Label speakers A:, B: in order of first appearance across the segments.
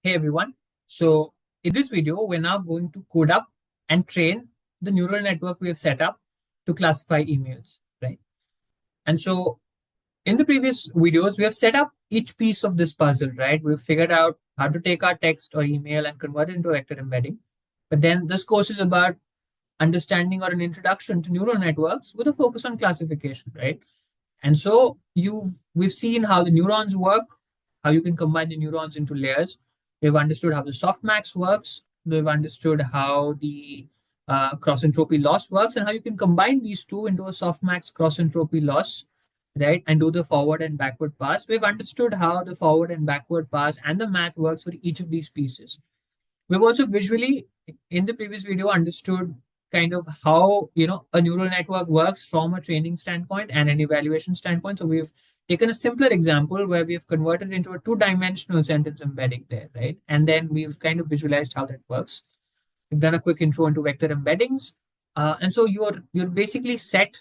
A: Hey everyone. So in this video, we're now going to code up and train the neural network we have set up to classify emails, right? And so in the previous videos, we have set up each piece of this puzzle, right? We've figured out how to take our text or email and convert it into a vector embedding. But then this course is about understanding or an introduction to neural networks with a focus on classification, right? And so we've seen how the neurons work, how you can combine the neurons into layers. We've understood how the softmax works. We've understood how the cross entropy loss works and how you can combine these two into a softmax cross entropy loss, right? And do the forward and backward pass. We've understood how the forward and backward pass and the math works for each of these pieces. We've also visually, in the previous video, understood kind of how a neural network works from a training standpoint and an evaluation standpoint. So we've taken a simpler example where we've converted into a two-dimensional sentence embedding there, right? And then we've kind of visualized how that works. We've done a quick intro into vector embeddings, and so you're basically set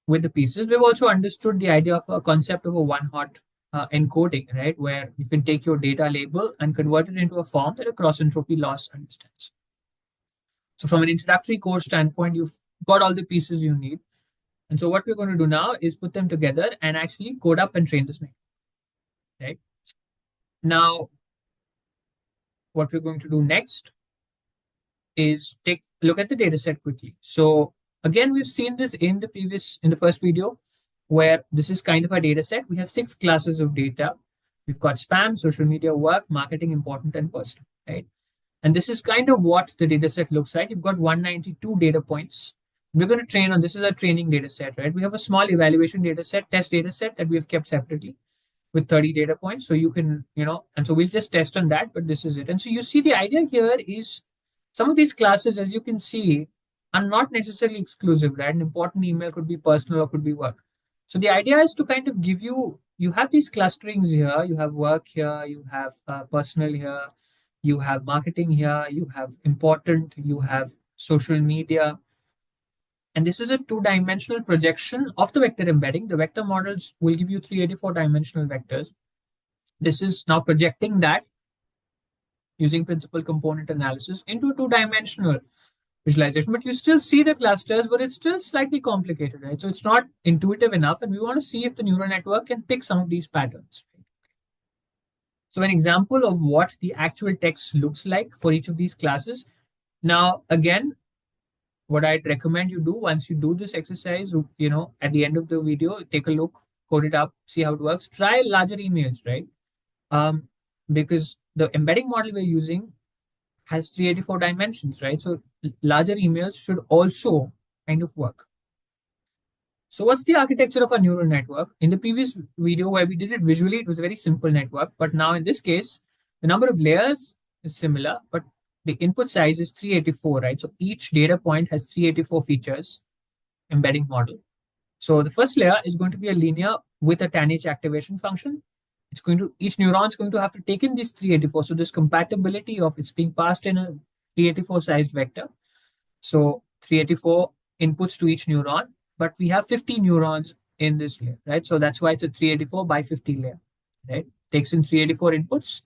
A: with the pieces. We've also understood the idea of a concept of a one-hot encoding, right, where you can take your data label and convert it into a form that a cross entropy loss understands. So from an introductory course standpoint, you've got all the pieces you need. And so what we're going to do now is put them together and actually code up and train this network, right? Now, what we're going to do next is take a look at the data set quickly. So again, we've seen this in the first video, where this is kind of a data set. We have 6 classes of data. We've got spam, social media, work, marketing, important, and personal, right? And this is kind of what the data set looks like. You've got 192 data points. We're going to train on, this is a training data set, right? We have a small evaluation data set, test data set that we have kept separately with 30 data points. So you can, and so we'll just test on that, but this is it. And so you see the idea here is some of these classes, as you can see, are not necessarily exclusive, right? An important email could be personal or could be work. So the idea is to kind of give you have these clusterings here, you have work here, you have personal here, you have marketing here, you have important, you have social media. And this is a two-dimensional projection of the vector embedding. The vector models will give you 384 dimensional vectors. This is now projecting that using principal component analysis into a two-dimensional visualization. But you still see the clusters, but it's still slightly complicated, right? So it's not intuitive enough. And we want to see if the neural network can pick some of these patterns. So an example of what the actual text looks like for each of these classes. Now, again, what I'd recommend you do once you do this exercise, at the end of the video, take a look, code it up, see how it works. Try larger emails, right? Because the embedding model we're using has 384 dimensions, right? So larger emails should also kind of work. So what's the architecture of a neural network? In the previous video where we did it visually, it was a very simple network. But now in this case, the number of layers is similar, but the input size is 384, right? So each data point has 384 features, embedding model. So the first layer is going to be a linear with a tanh activation function. Each neuron is going to have to take in this 384. So this compatibility of it's being passed in a 384 sized vector. So 384 inputs to each neuron, but we have 50 neurons in this layer, right? So that's why it's a 384 by 50 layer, right? Takes in 384 inputs,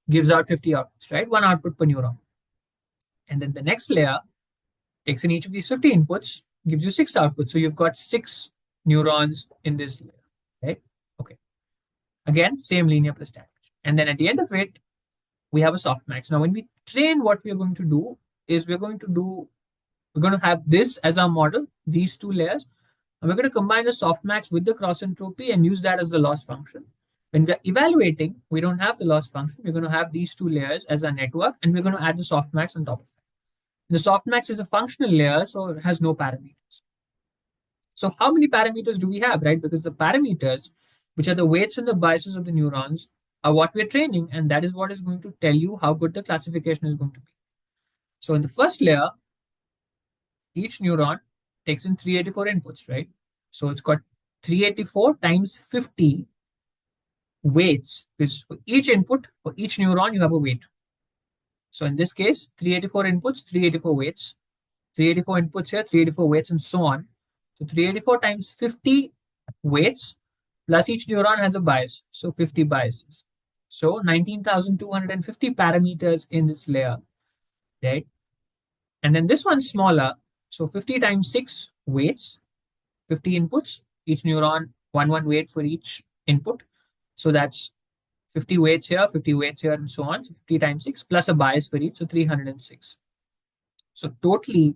A: gives out 50 outputs, right? One output per neuron. And then the next layer takes in each of these 50 inputs, gives you 6 outputs. So you've got 6 neurons in this layer, right? Okay. Again, same linear plus tanh. And then at the end of it, we have a softmax. Now, when we train, what we're going to do is we're going to have this as our model, these 2 layers, and we're going to combine the softmax with the cross entropy and use that as the loss function. When we're evaluating, we don't have the loss function. We're going to have these 2 layers as our network, and we're going to add the softmax on top of that. The softmax is a functional layer, so it has no parameters. So how many parameters do we have, right? Because the parameters, which are the weights and the biases of the neurons, are what we're training, and that is what is going to tell you how good the classification is going to be. So in the first layer, each neuron takes in 384 inputs, right? So it's got 384 times 50 weights, because for each input, for each neuron, you have a weight. So in this case, 384 inputs, 384 weights, 384 inputs here, 384 weights, and so on. So 384 times 50 weights, plus each neuron has a bias, so 50 biases. So 19,250 parameters in this layer, right? And then this one's smaller. So 50 times 6 weights, 50 inputs, each neuron, one weight for each input. So that's 50 weights here, 50 weights here, and so on. So 50 times 6 plus a bias for each. So 306. So totally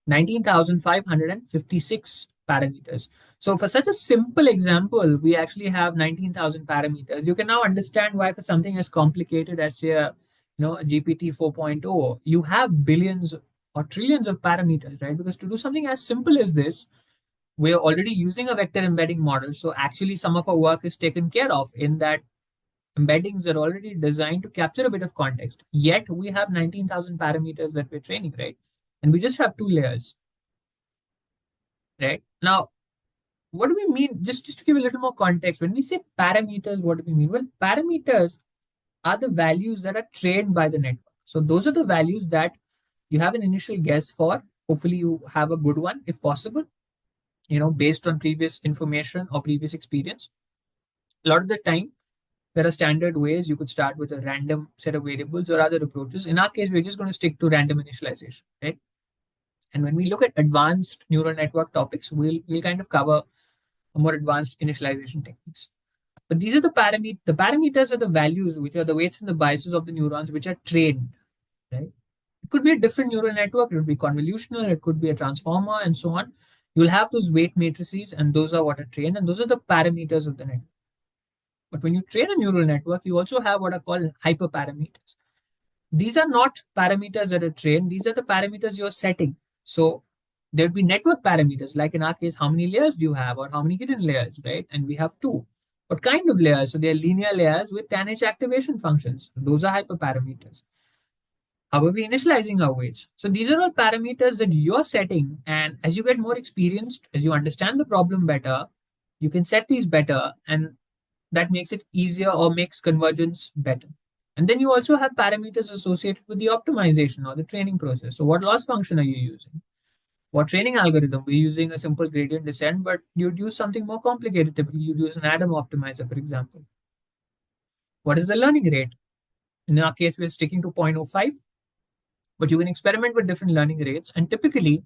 A: 19,556 parameters. So for such a simple example, we actually have 19,000 parameters. You can now understand why for something as complicated as say a GPT 4.0, you have billions or trillions of parameters, right? Because to do something as simple as this, we're already using a vector embedding model. So actually some of our work is taken care of in that embeddings are already designed to capture a bit of context. Yet we have 19,000 parameters that we're training, right? And we just have two layers, right? Now, what do we mean? Just to give a little more context, when we say parameters, what do we mean? Well, parameters are the values that are trained by the network. So those are the values that you have an initial guess for. Hopefully, you have a good one if possible, based on previous information or previous experience. A lot of the time, there are standard ways you could start with a random set of variables or other approaches. In our case, we're just going to stick to random initialization, right? And when we look at advanced neural network topics, we'll kind of cover more advanced initialization techniques. But these are the parameters. The parameters are the values, which are the weights and the biases of the neurons, which are trained, right? It could be a different neural network. It would be convolutional. It could be a transformer, and so on. You'll have those weight matrices, and those are what are trained, and those are the parameters of the network. But when you train a neural network, you also have what are called hyperparameters. These are not parameters that are trained. These are the parameters you're setting. So there would be network parameters, like in our case, how many layers do you have or how many hidden layers, right? And we have two. What kind of layers? So they're linear layers with 10H activation functions. Those are hyperparameters. How are we initializing our weights? So these are all parameters that you're setting. And as you get more experienced, as you understand the problem better, you can set these better. And that makes it easier or makes convergence better. And then you also have parameters associated with the optimization or the training process. So what loss function are you using? What training algorithm? We're using a simple gradient descent, but you'd use something more complicated. Typically, you'd use an Adam optimizer, for example. What is the learning rate? In our case, we're sticking to 0.05, but you can experiment with different learning rates. And typically,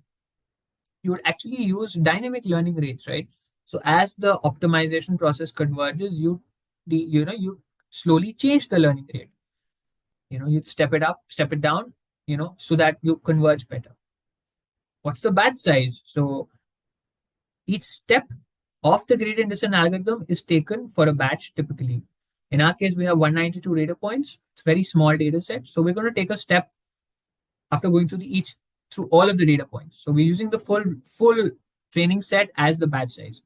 A: you would actually use dynamic learning rates, right? So as the optimization process converges, you slowly change the learning rate. You'd step it up, step it down, so that you converge better. What's the batch size? So each step of the gradient descent algorithm is taken for a batch typically. In our case, we have 192 data points. It's a very small data set. So we're going to take a step after going through all of the data points. So we're using the full training set as the batch size.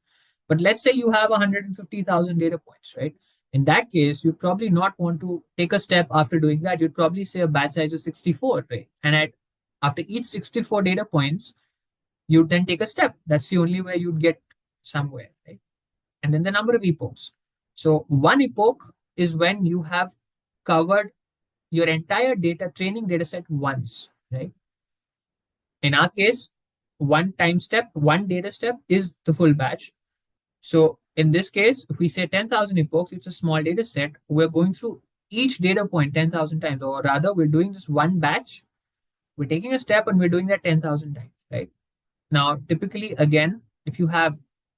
A: But let's say you have 150,000 data points, right? In that case, you'd probably not want to take a step after doing that. You'd probably say a batch size of 64, right? And after each 64 data points, you'd then take a step. That's the only way you'd get somewhere, right? And then the number of epochs. So one epoch is when you have covered your entire training data set once, right? In our case, one time step, one data step is the full batch. So in this case, if we say 10,000 epochs, it's a small data set. We're going through each data point 10,000 times, or rather, we're doing this one batch. We're taking a step and we're doing that 10,000 times, right? Now, typically, again, if you have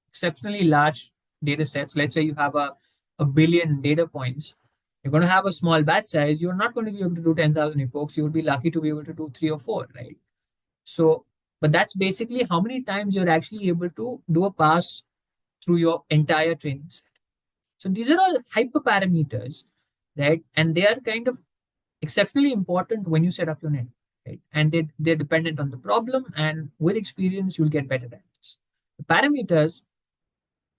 A: exceptionally large data sets, let's say you have a billion data points, you're going to have a small batch size. You're not going to be able to do 10,000 epochs. You would be lucky to be able to do three or four, right? So, but that's basically how many times you're actually able to do a pass through your entire training set. So these are all hyperparameters, right? And they are kind of exceptionally important when you set up your network, right? And they're dependent on the problem, and with experience, you'll get better at this. The parameters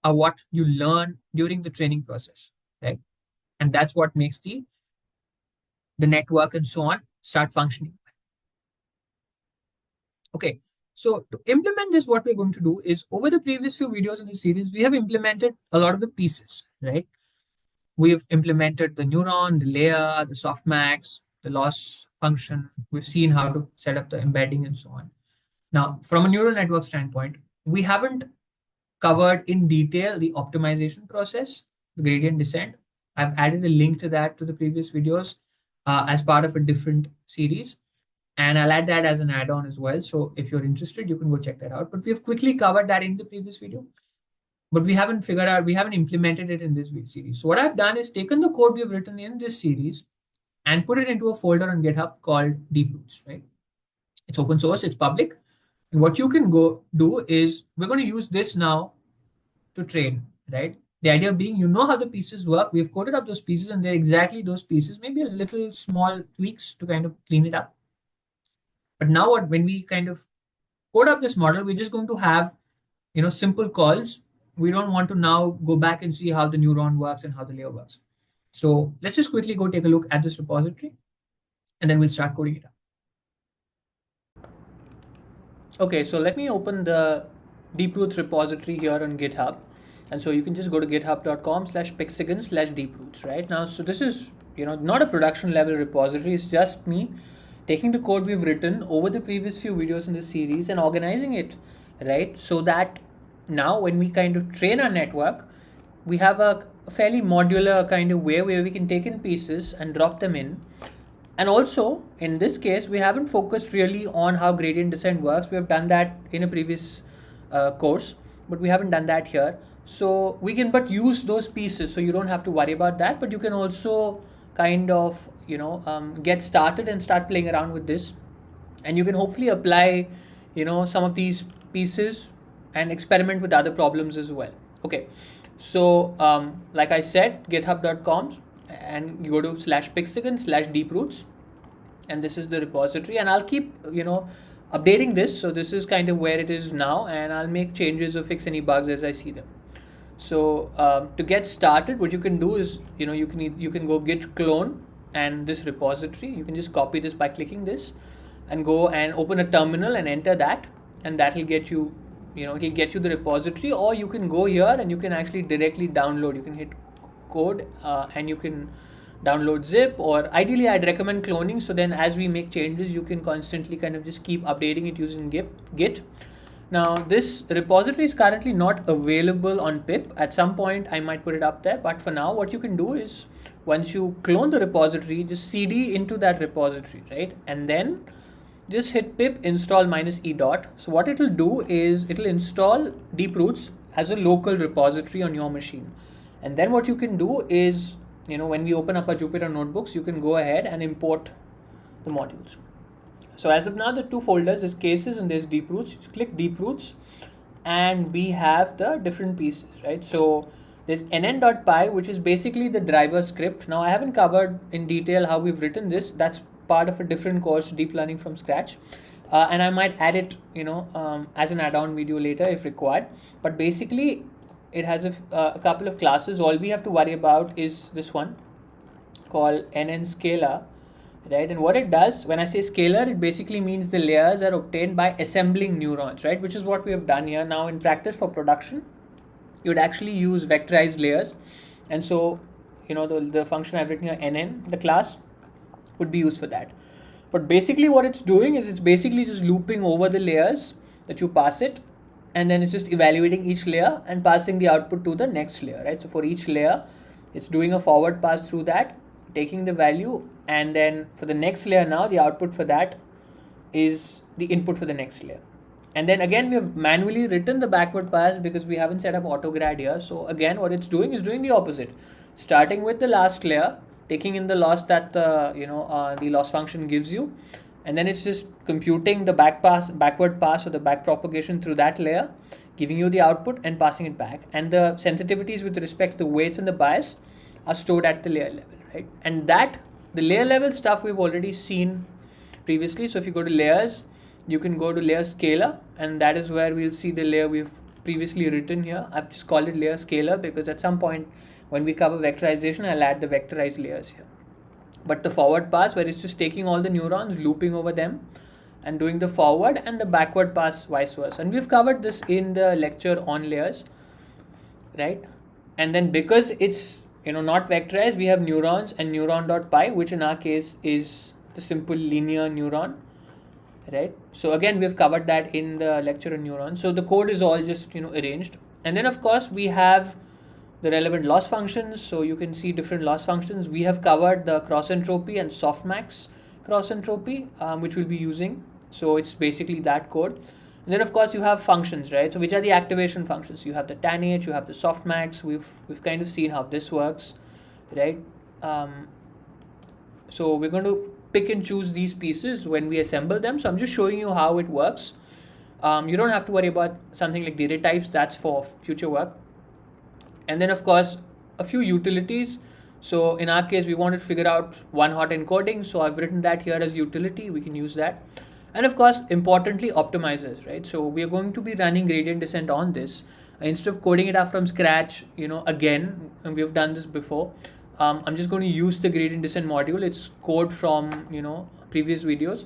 A: are what you learn during the training process, right? And that's what makes the network and so on start functioning. Okay, so to implement this, what we're going to do is over the previous few videos in the series, we have implemented a lot of the pieces, right? We've implemented the neuron, the layer, the softmax, the loss function. We've seen how to set up the embedding and so on. Now, from a neural network standpoint, we haven't covered in detail the optimization process, the gradient descent. I've added a link to that to the previous videos as part of a different series. And I'll add that as an add-on as well. So if you're interested, you can go check that out. But we've quickly covered that in the previous video. But we haven't implemented it in this series. So what I've done is taken the code we've written in this series and put it into a folder on GitHub called DeepRoots, right? It's open source, it's public. And what you can go do is we're going to use this now to train, right? The idea being, you know how the pieces work. We've coded up those pieces and they're exactly those pieces, maybe a little small tweaks to kind of clean it up. But now when we kind of code up this model, we're just going to have, simple calls. We don't want to now go back and see how the neuron works and how the layer works. So let's just quickly go take a look at this repository and then we'll start coding it up. Okay, so let me open the DeepRoots repository here on GitHub. And so you can just go to github.com/pixigan/deeproots, right? Now, so this is, not a production level repository. It's just me taking the code we've written over the previous few videos in this series and organizing it, right? So that now when we kind of train our network, we have a fairly modular kind of way where we can take in pieces and drop them in. And also, in this case, we haven't focused really on how gradient descent works. We have done that in a previous course, but we haven't done that here. So we can but use those pieces, so you don't have to worry about that. But you can also kind of, get started and start playing around with this. And you can hopefully apply, some of these pieces and experiment with other problems as well. Okay, so like I said, github.com, and you go to /pixigan/deeproots, and this is the repository, and I'll keep updating this. So this is kind of where it is now, and I'll make changes or fix any bugs as I see them. So to get started, what you can do is you can go git clone and this repository. You can just copy this by clicking this and go and open a terminal and enter that, and that will get you it'll get you the repository. Or you can go here and you can actually directly download. You can hit code and you can download zip, or ideally I'd recommend cloning, so then as we make changes you can constantly kind of just keep updating it using git. Now this repository is currently not available on pip. At some point I might put it up there, but for now what you can do is once you clone the repository, just cd into that repository, right? And then just hit pip install -e dot. So what it will do is it will install DeepRoots as a local repository on your machine. And then what you can do is, when we open up our Jupyter notebooks, you can go ahead and import the modules. So as of now, the two folders, there's cases and there's DeepRoots. You click DeepRoots and we have the different pieces, right? So there's nn.py, which is basically the driver script. Now I haven't covered in detail how we've written this. That's part of a different course, deep learning from scratch. And I might add it, as an add-on video later if required. But basically, it has a couple of classes. All we have to worry about is this one called nn scalar, right? And what it does, when I say scalar, it basically means the layers are obtained by assembling neurons, right? Which is what we have done here. Now in practice for production, you would actually use vectorized layers. And so, the function I've written here, nn, the class, would be used for that. But basically what it's doing is it's basically just looping over the layers that you pass it, and then it's just evaluating each layer and passing the output to the next layer, right? So for each layer, it's doing a forward pass through that, taking the value, and then for the next layer now, the output for that is the input for the next layer. And then again, we have manually written the backward pass because we haven't set up autograd here. So again, what it's doing is doing the opposite, starting with the last layer, taking in the loss that the loss function gives you, and then it's just computing the backward pass or the back propagation through that layer, giving you the output and passing it back. And the sensitivities with respect to the weights and the bias are stored at the layer level, right? And that the layer level stuff we've already seen previously. So if you go to layers, you can go to layer scalar, and that is where we'll see the layer we've previously written here. I've just called it layer scalar because at some point when we cover vectorization, I'll add the vectorized layers here. But the forward pass, where it's just taking all the neurons, looping over them, and doing the forward, and the backward pass vice versa. And we've covered this in the lecture on layers, right? And then because it's not vectorized, we have neurons and neuron.py, which in our case is the simple linear neuron, right? So again, we've covered that in the lecture on neurons. So the code is all just arranged. And then of course we have the relevant loss functions. So you can see different loss functions. We have covered the cross entropy and softmax cross entropy, which we'll be using. So it's basically that code. And then of course you have functions, right? So which are the activation functions? You have the tanh, you have the softmax. We've kind of seen how this works, right? So we're going to pick and choose these pieces when we assemble them. So I'm just showing you how it works. You don't have to worry about something like data types. That's for future work. And then of course a few utilities. So in our case we wanted to figure out one hot encoding, so I've written that here as utility. We can use that. And of course importantly optimizers, right? So we are going to be running gradient descent on this instead of coding it up from scratch, again, and we've done this before. I'm just going to use the gradient descent module. It's code from previous videos,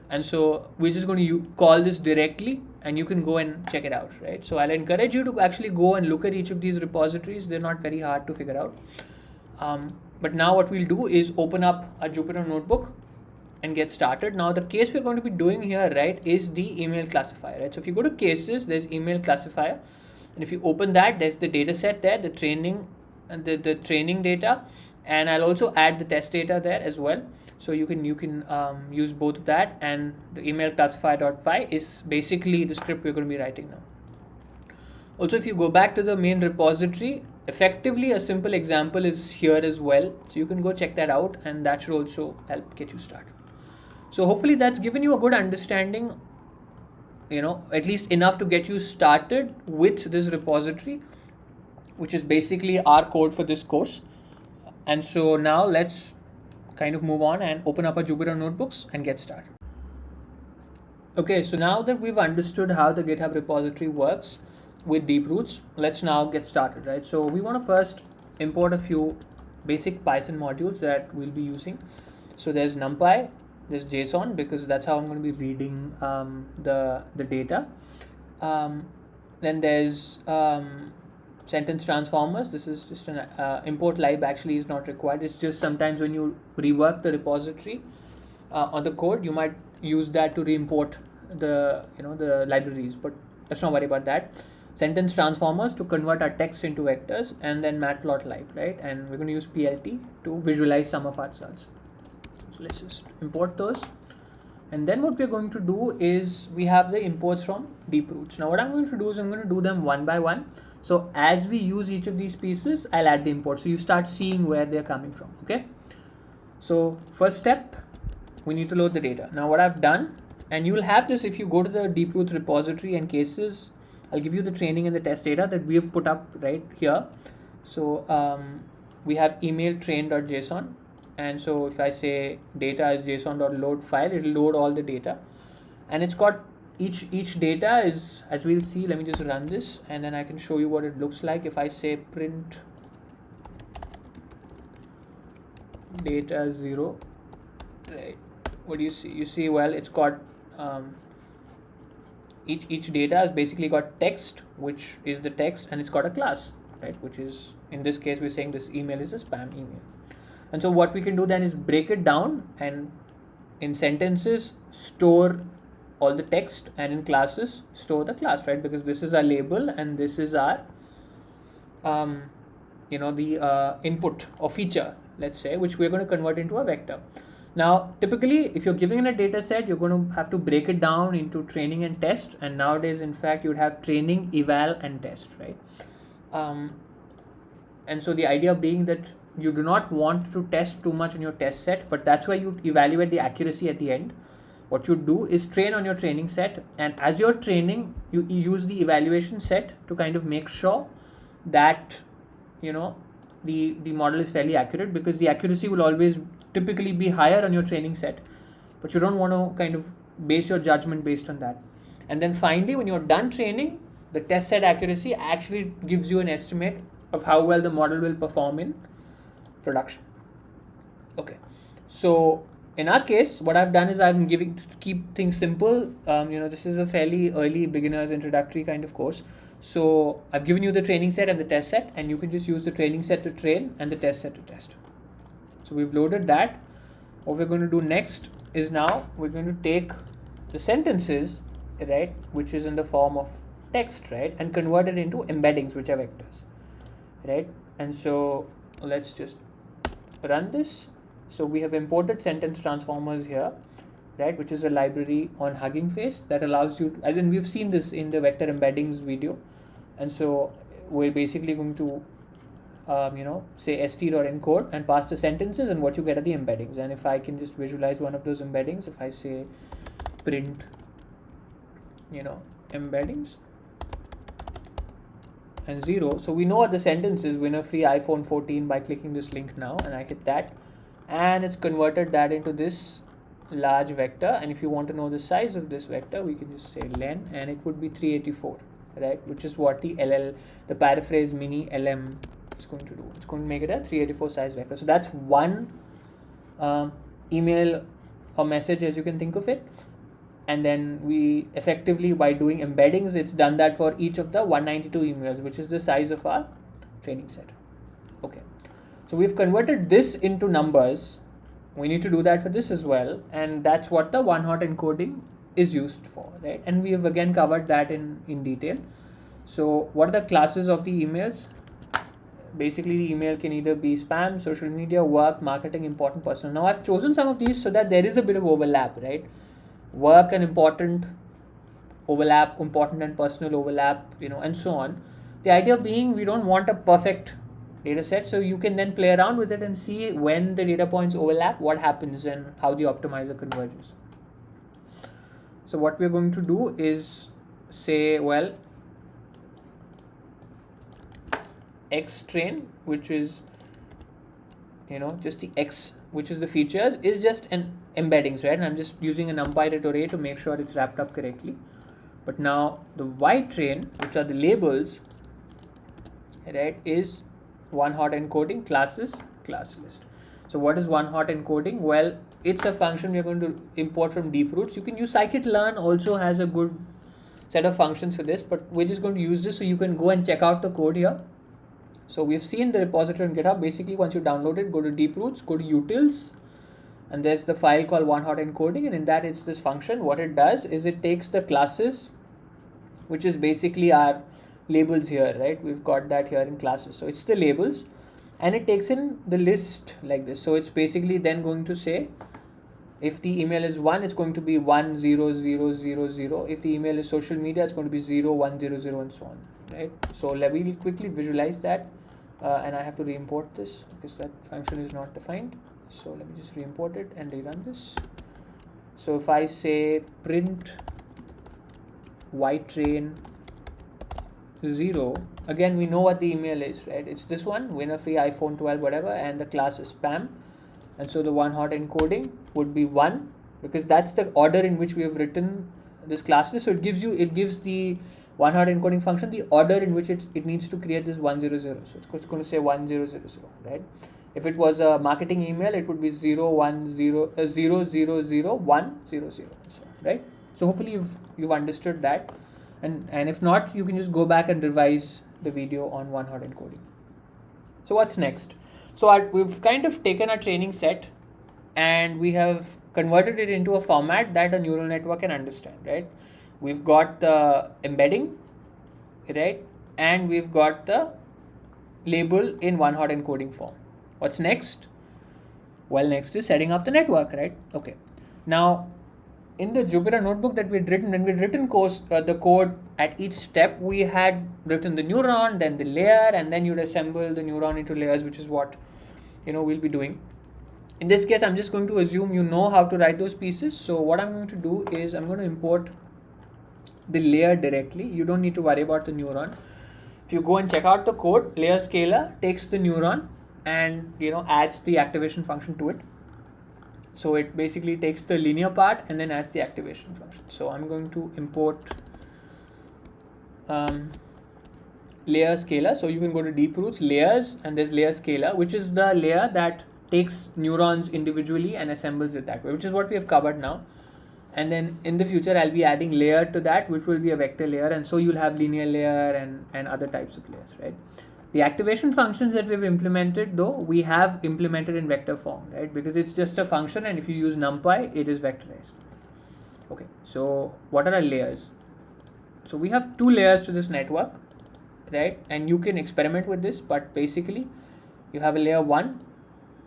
A: and so we're just going to call this directly, and you can go and check it out, right? So I'll encourage you to actually go and look at each of these repositories. They're not very hard to figure out. But now what we'll do is open up a Jupyter notebook and get started. Now the case we're going to be doing here, right, is the email classifier, right? So if you go to cases, there's email classifier, and if you open that, there's the data set there, the training and the training data, and I'll also add the test data there as well. So you can use both of that, and the email classifier.py is basically the script we're going to be writing now. Also, if you go back to the main repository, effectively a simple example is here as well. So you can go check that out, and that should also help get you started. So hopefully that's given you a good understanding, at least enough to get you started with this repository, which is basically our code for this course. And so now let's kind of move on and open up our Jupyter notebooks and get started. Okay, so now that we've understood how the GitHub repository works with DeepRoots, let's now get started, right? So we want to first import a few basic Python modules that we'll be using. So there's NumPy, there's JSON, because that's how I'm going to be reading the data. Then there's sentence transformers. This is just an import lib actually is not required. It's just sometimes when you rework the repository on the code, you might use that to re-import the libraries, but let's not worry about that. Sentence transformers to convert our text into vectors, and then matplotlib, right? And we're going to use PLT to visualize some of our results. So let's just import those. And then what we're going to do is we have the imports from DeepRoots. Now what I'm going to do is I'm going to do them one by one. So as we use each of these pieces, I'll add the import. So you start seeing where they're coming from, okay? So first step, we need to load the data. Now what I've done, and you will have this if you go to the DeepRoots repository and cases, I'll give you the training and the test data that we have put up right here. So we have email train.json. And so if I say data is json.load file, it will load all the data. And it's got each data is, as we'll see, let me just run this and then I can show you what it looks like. If I say print data 0, right, what do you see? You see, well, it's got each data has basically got text, which is the text, and it's got a class, right, which is, in this case, we're saying this email is a spam email. And so what we can do then is break it down and in sentences store all the text, and in classes store the class, right? Because this is our label and this is our the input or feature, let's say, which we're going to convert into a vector. Now typically if you're giving in a data set, you're going to have to break it down into training and test, and nowadays in fact you'd have training, eval and test, right? And so the idea being that you do not want to test too much in your test set, but that's why you evaluate the accuracy at the end. What you do is train on your training set, and as you're training, you use the evaluation set to kind of make sure that the model is fairly accurate, because the accuracy will always typically be higher on your training set, but you don't want to kind of base your judgment based on that. And then finally, when you're done training, the test set accuracy actually gives you an estimate of how well the model will perform in production. Okay, so in our case, what I've done is I'm giving, to keep things simple, this is a fairly early beginner's introductory kind of course. So I've given you the training set and the test set, and you can just use the training set to train and the test set to test. So we've loaded that. What we're going to do next is now we're going to take the sentences, right, which is in the form of text, right, and convert it into embeddings, which are vectors, right? And so let's just run this. So we have imported sentence transformers here, right, which is a library on Hugging Face that allows you to, as in we've seen this in the vector embeddings video. And so we're basically going to say st.encode and pass the sentences, and what you get are the embeddings. And if I can just visualize one of those embeddings, if I say print embeddings and 0, so we know what the sentence is: winner free iPhone 14 by clicking this link now, and I hit that, and it's converted that into this large vector. And if you want to know the size of this vector, we can just say len, and it would be 384, right, which is what the paraphrase mini LM is going to do. It's going to make it a 384 size vector. So that's one email or message, as you can think of it. And then we effectively, by doing embeddings, it's done that for each of the 192 emails, which is the size of our training set. Okay, so we've converted this into numbers. We need to do that for this as well, and that's what the one-hot encoding is used for, right? And we have again covered that in detail. So what are the classes of the emails? Basically, the email can either be spam, social media, work, marketing, important, personal. Now I've chosen some of these so that there is a bit of overlap, right? Work and important overlap, important and personal overlap, and so on. The idea being, we don't want a perfect data set, so you can then play around with it and see when the data points overlap, what happens and how the optimizer converges. So what we're going to do is say, well, X train, which is just the X, which is the features, is just an embeddings, right? And I'm just using a numpy array to make sure it's wrapped up correctly. But now the Y train, which are the labels, right, is one hot encoding classes class list. So what is one hot encoding? Well, it's a function we're going to import from DeepRoots. You can use scikit-learn, also has a good set of functions for this, but we're just going to use this so you can go and check out the code here. So we've seen the repository on GitHub. Basically, once you download it, go to DeepRoots, go to utils, and there's the file called one hot encoding, and in that it's this function. What it does is it takes the classes, which is basically our labels here, right? We've got that here in classes. So it's the labels, and it takes in the list like this. So it's basically then going to say, if the email is 1, it's going to be 10000. If the email is social media, it's going to be 0100 and so on, right? So let me quickly visualize that, and I have to re-import this because that function is not defined. So let me just re-import it and rerun this. So if I say print Y train 0, again we know what the email is, right? It's this one, winner free iPhone 12 whatever, and the class is spam. And so the one hot encoding would be 1, because that's the order in which we have written this class list. So it gives the one hot encoding function the order in which it needs to create this 100. So it's going to say 1000, right? If it was a marketing email, it would be 010 100, so right? So hopefully you've understood that, and if not, you can just go back and revise the video on one hot encoding. So what's next? So we've kind of taken our training set and we have converted it into a format that a neural network can understand, right? We've got the embedding, right? And we've got the label in one hot encoding form. What's next? Well, next is setting up the network, right? Okay. Now, in the Jupyter notebook that we'd written, when we'd written the code at each step, we had written the neuron, then the layer, and then you'd assemble the neuron into layers, which is what we'll be doing. In this case, I'm just going to assume you know how to write those pieces. So what I'm going to do is I'm going to import the layer directly. You don't need to worry about the neuron. If you go and check out the code, layer scalar takes the neuron and adds the activation function to it. So it basically takes the linear part and then adds the activation function. So I'm going to import layer scalar. So you can go to DeepRoots, layers, and there's layer scalar, which is the layer that takes neurons individually and assembles it that way, which is what we have covered now. And then in the future, I'll be adding layer to that, which will be a vector layer. And so you'll have linear layer and other types of layers, right? The activation functions that we've implemented, though, we have implemented in vector form, right? Because it's just a function, and if you use NumPy, it is vectorized. Okay, so what are our layers? So we have two layers to this network, right? And you can experiment with this, but basically you have a layer 1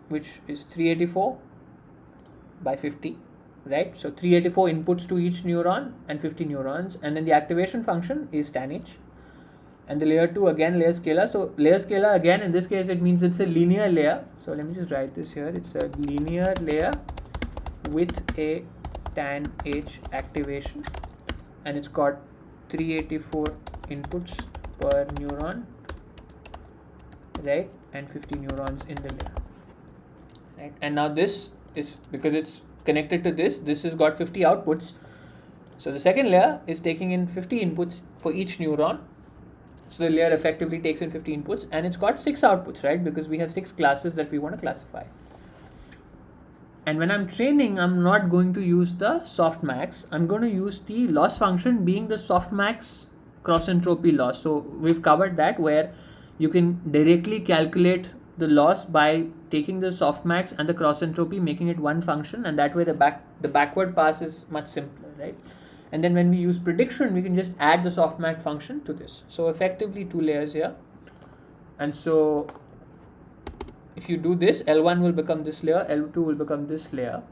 A: which is 384 by 50, right? So 384 inputs to each neuron and 50 neurons, and then the activation function is tan h. And the layer 2 again layer scalar. So layer scalar again, in this case it means it's a linear layer. So let me just write this here. It's a linear layer with a tan h activation, and it's got 384 inputs per neuron, right, and 50 neurons in the layer, right? And now this is, because it's connected to this has got 50 outputs. So the second layer is taking in 50 inputs for each neuron. So the layer effectively takes in 50 inputs, and it's got 6 outputs, right? Because we have 6 classes that we want to classify. And when I'm training, I'm not going to use the softmax. I'm going to use the loss function being the softmax cross entropy loss. So we've covered that, where you can directly calculate the loss by taking the softmax and the cross entropy, making it one function, and that way the backward pass is much simpler, right? And then when we use prediction, we can just add the softmax function to this. So effectively 2 layers here. And so if you do this, L1 will become this layer, L2 will become this layer.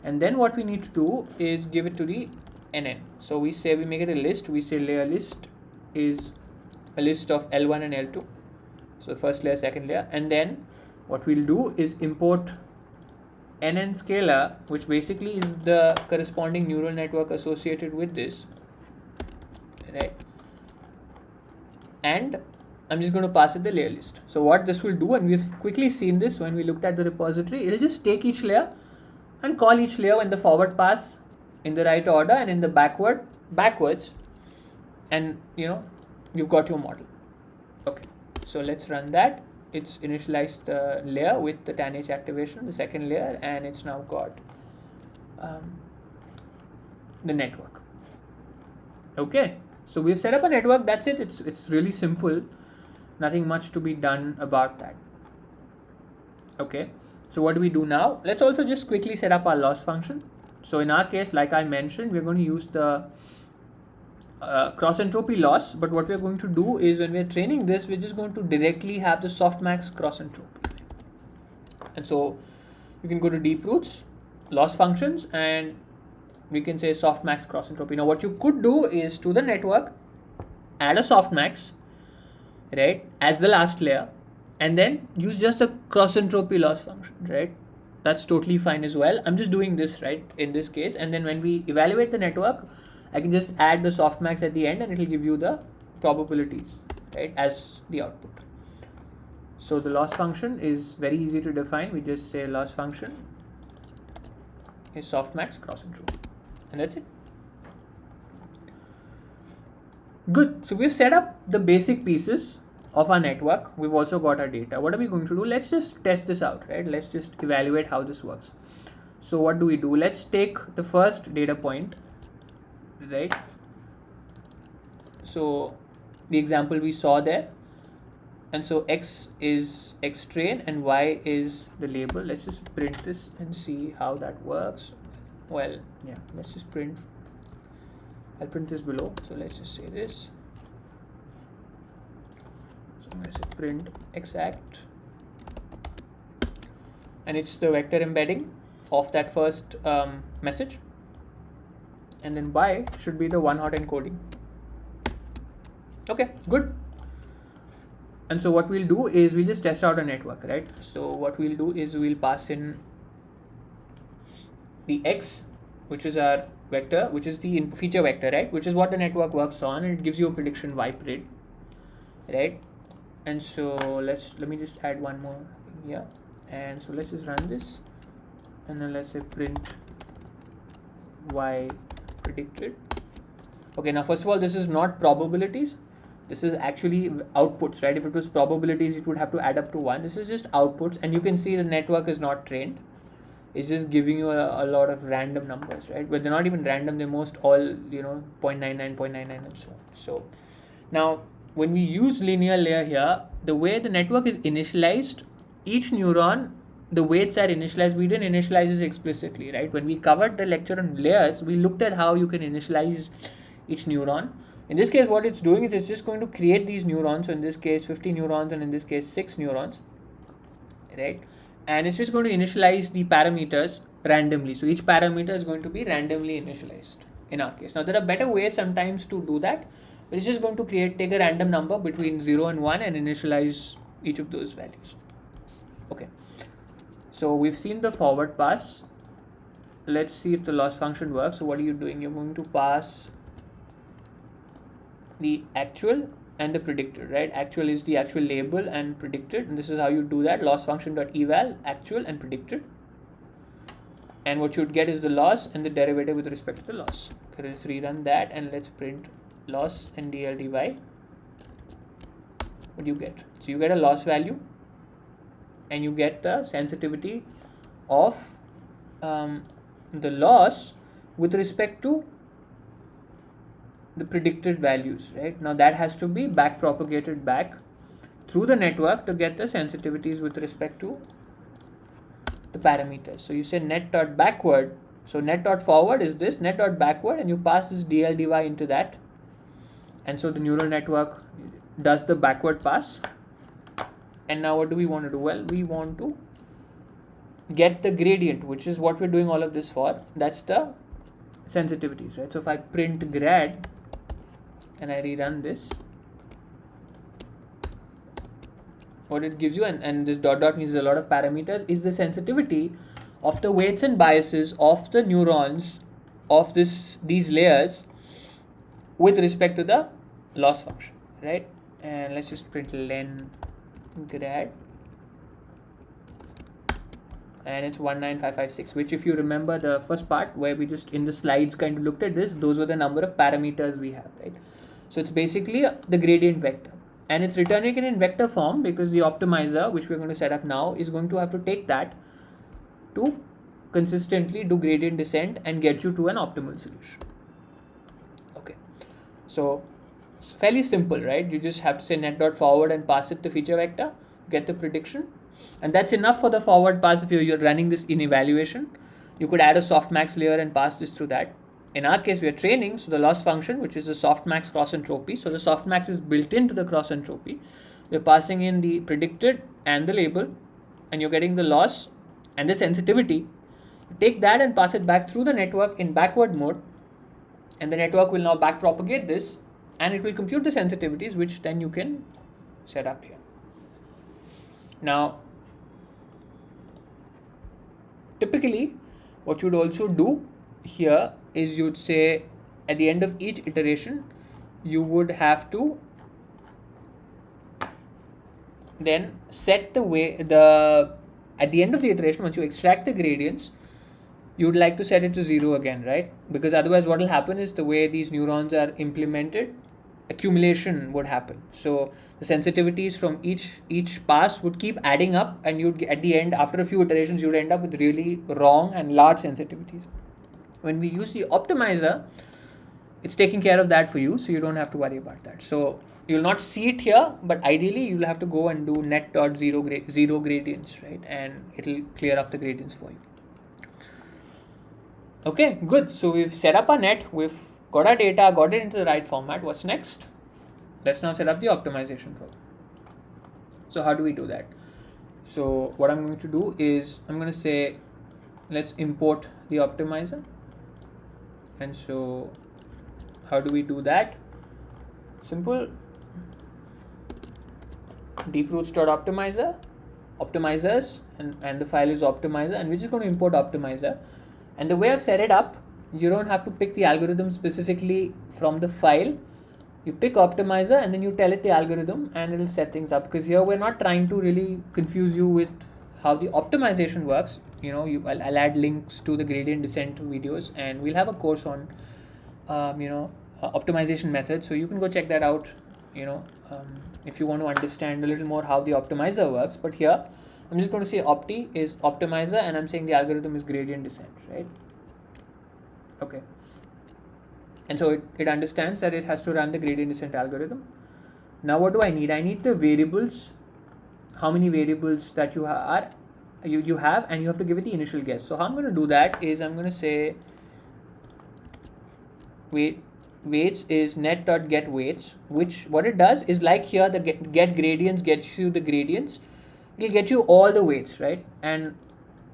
A: And then what we need to do is give it to the NN. So we make it a list. We say layer list is a list of L1 and L2. So first layer, second layer. And then what we'll do is import NN scalar, which basically is the corresponding neural network associated with this, right? And I'm just going to pass it the layer list. So what this will do, and we've quickly seen this when we looked at the repository, it'll just take each layer and call each layer in the forward pass in the right order and in the backwards, and you've got your model. Okay, so let's run that. It's initialized the layer with the tan h activation, the second layer, and it's now got the network. Okay, so we've set up a network. That's it. It's really simple. Nothing much to be done about that. Okay, so what do we do now? Let's also just quickly set up our loss function. So in our case, like I mentioned, we're going to use the cross entropy loss, but what we're going to do is, when we're training this, we're just going to directly have the softmax cross entropy. And so you can go to DeepRoots, loss functions, and we can say softmax cross entropy. Now what you could do is, to the network, add a softmax, right, as the last layer, and then use just a cross entropy loss function, right? That's totally fine as well. I'm just doing this, right, in this case, and then when we evaluate the network, I can just add the softmax at the end, and it will give you the probabilities, right, as the output. So the loss function is very easy to define. We just say loss function is softmax cross entropy, and that's it. Good. So we've set up the basic pieces of our network. We've also got our data. What are we going to do? Let's just test this out, right? Let's just evaluate how this works. So what do we do? Let's take the first data point, right? So the example we saw there, and so x is x train and y is the label. Let's just print this and see how that works. Well, yeah, let's just print. I'll print this below. So let's just say this. So I'm going to say print exact, and it's the vector embedding of that first message. And then y should be the one-hot encoding. Okay, good. And so what we'll do is we'll just test out a network, right? So what we'll do is we'll pass in the x, which is our vector, which is the feature vector, right? Which is what the network works on, and it gives you a prediction y pred, right? And so let me just add one more thing here. And so let's just run this, and then let's say print y predicted. Okay, now first of all, this is not probabilities, this is actually outputs, right? If it was probabilities, it would have to add up to 1. This is just outputs, and you can see the network is not trained. It's just giving you a lot of random numbers, right? But they're not even random, they're most all 0.99, 0.99 and so on. So now when we use linear layer here, the way the network is initialized, each neuron, the weights are initialized. We didn't initialize this explicitly, right? When we covered the lecture on layers, we looked at how you can initialize each neuron, In this case, what it's doing is it's just going to create these neurons. So in this case, 50 neurons, and in this case, 6 neurons, right? And it's just going to initialize the parameters randomly. So each parameter is going to be randomly initialized in our case. Now there are better ways sometimes to do that, but it's just going to take a random number between 0 and 1 and initialize each of those values. Okay. So we've seen the forward pass. Let's see if the loss function works. So what are you doing? You're going to pass the actual and the predicted, right? Actual is the actual label and predicted, and this is how you do that. Loss function dot eval actual and predicted, and what you'd get is the loss and the derivative with respect to the loss. Okay, let's rerun that and let's print loss and dl dy. What do you get? So you get a loss value and you get the sensitivity of the loss with respect to the predicted values, right? Now that has to be back propagated back through the network to get the sensitivities with respect to the parameters. So you say net dot backward. So net dot forward is this, net dot backward, and you pass this dl dy into that, and so the neural network does the backward pass. And now what do we want to do? Well, we want to get the gradient, which is what we're doing all of this for. That's the sensitivities, right? So if I print grad and I rerun this, what it gives you, and this dot dot means a lot of parameters, is the sensitivity of the weights and biases of the neurons of these layers with respect to the loss function, right? And let's just print len grad, and it's 19556, which, if you remember the first part where we just in the slides kind of looked at this, those were the number of parameters we have, right? So it's basically the gradient vector, and it's returning it in vector form because the optimizer, which we're going to set up now, is going to have to take that to consistently do gradient descent and get you to an optimal solution. Okay, so it's fairly simple, right? You just have to say net dot forward and pass it the feature vector, get the prediction, and that's enough for the forward pass. If you're running this in evaluation, you could add a softmax layer and pass this through that. In our case, we are training, so the loss function, which is the softmax cross entropy, so the softmax is built into the cross entropy. We're passing in the predicted and the label, and you're getting the loss and the sensitivity. You take that and pass it back through the network in backward mode, and the network will now back propagate this, and it will compute the sensitivities, which then you can set up here. Now, typically, what you'd also do here is you'd say at the end of each iteration, you would have to then set the way at the end of the iteration, once you extract the gradients, you'd like to set it to 0 again, right? Because otherwise what will happen is the way these neurons are implemented, accumulation would happen. So the sensitivities from each pass would keep adding up, and you'd at the end, after a few iterations, you'd end up with really wrong and large sensitivities. When we use the optimizer, it's taking care of that for you, so you don't have to worry about that. So you'll not see it here, but ideally you'll have to go and do net.zero gradients, right? And it'll clear up the gradients for you. Okay, good. So we've set up our net, we've got our data, got it into the right format. What's next? Let's now set up the optimization problem. So how do we do that? So what I'm going to do is I'm going to say, let's import the optimizer. And so how do we do that? Simple. DeepRoots.optimizer, optimizers, and the file is optimizer, and we're just going to import optimizer. And the way I've set it up, you don't have to pick the algorithm specifically from the file. You pick optimizer and then you tell it the algorithm, and it'll set things up, because here we're not trying to really confuse you with how the optimization works. You know, I'll add links to the gradient descent videos, and we'll have a course on optimization methods, so you can go check that out, if you want to understand a little more how the optimizer works. But here I'm just going to say opti is optimizer, and I'm saying the algorithm is gradient descent, right? Okay. And so it understands that it has to run the gradient descent algorithm. Now what do I need? I need the variables, how many variables that you have, and you have to give it the initial guess. So how I'm going to do that is I'm going to say weight weights is net.getWeights, which what it does is, like here the get gradients gets you the gradients. It'll get you all the weights, right? And